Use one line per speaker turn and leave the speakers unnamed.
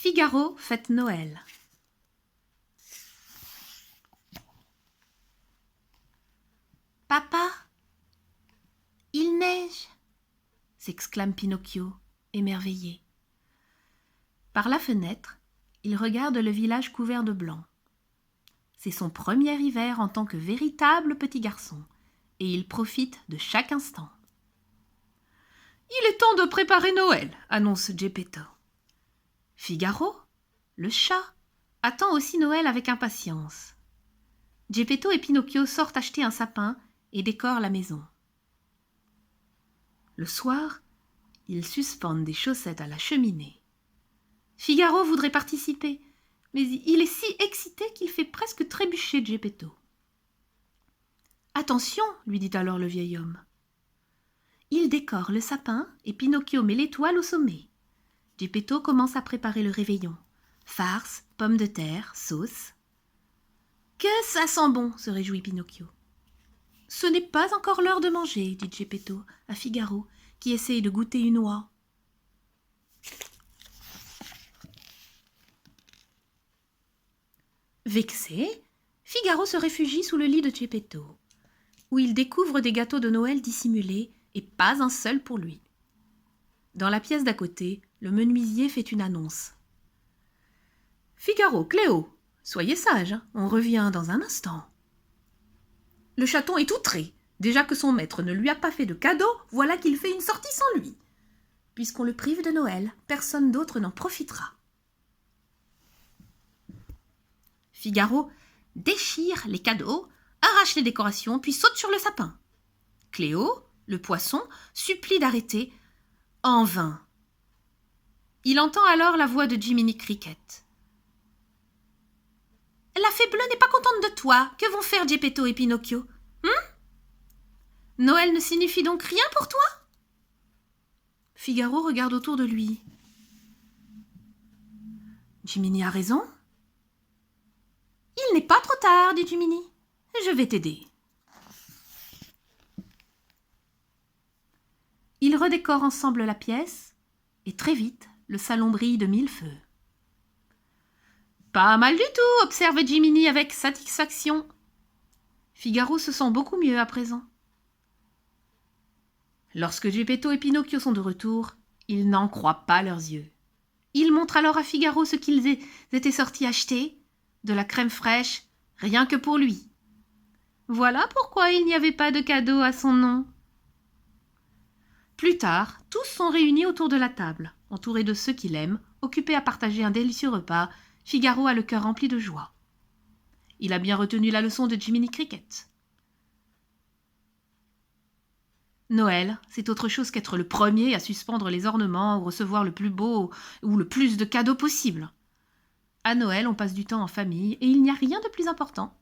Figaro fête Noël. Papa, il neige, s'exclame Pinocchio, émerveillé. Par la fenêtre, il regarde le village couvert de blanc. C'est son premier hiver en tant que véritable petit garçon, et il profite de chaque instant. Il est temps de préparer Noël, annonce Geppetto. Figaro, le chat, attend aussi Noël avec impatience. Geppetto et Pinocchio sortent acheter un sapin et décorent la maison. Le soir, ils suspendent des chaussettes à la cheminée. Figaro voudrait participer, mais il est si excité qu'il fait presque trébucher Geppetto. « Attention !» lui dit alors le vieil homme. Il décore le sapin et Pinocchio met l'étoile au sommet. Geppetto commence à préparer le réveillon. Farce, pommes de terre, sauce. « Que ça sent bon !» se réjouit Pinocchio. « Ce n'est pas encore l'heure de manger, » dit Geppetto à Figaro, qui essaye de goûter une oie. Vexé, Figaro se réfugie sous le lit de Geppetto, où il découvre des gâteaux de Noël dissimulés et pas un seul pour lui. Dans la pièce d'à côté, le menuisier fait une annonce. « Figaro, Cléo, soyez sages, on revient dans un instant. » Le chaton est outré. Déjà que son maître ne lui a pas fait de cadeau, voilà qu'il fait une sortie sans lui. Puisqu'on le prive de Noël, personne d'autre n'en profitera. Figaro déchire les cadeaux, arrache les décorations, puis saute sur le sapin. Cléo, le poisson, supplie d'arrêter. En vain. Il entend alors la voix de Jiminy Cricket. « La fée bleue n'est pas contente de toi. Que vont faire Geppetto et Pinocchio ? Noël ne signifie donc rien pour toi ?» Figaro regarde autour de lui. « Jiminy a raison. »« Il n'est pas trop tard, dit Jiminy. Je vais t'aider. » Ils redécorent ensemble la pièce et très vite, le salon brille de mille feux. « Pas mal du tout, » observe Jiminy avec satisfaction. Figaro se sent beaucoup mieux à présent. Lorsque Geppetto et Pinocchio sont de retour, ils n'en croient pas leurs yeux. Ils montrent alors à Figaro ce qu'ils étaient sortis acheter, de la crème fraîche, rien que pour lui. Voilà pourquoi il n'y avait pas de cadeau à son nom. Plus tard, tous sont réunis autour de la table, entourés de ceux qu'il aime, occupés à partager un délicieux repas. Figaro a le cœur rempli de joie. Il a bien retenu la leçon de Jiminy Cricket. Noël, c'est autre chose qu'être le premier à suspendre les ornements ou recevoir le plus beau ou le plus de cadeaux possible. À Noël, on passe du temps en famille et il n'y a rien de plus important.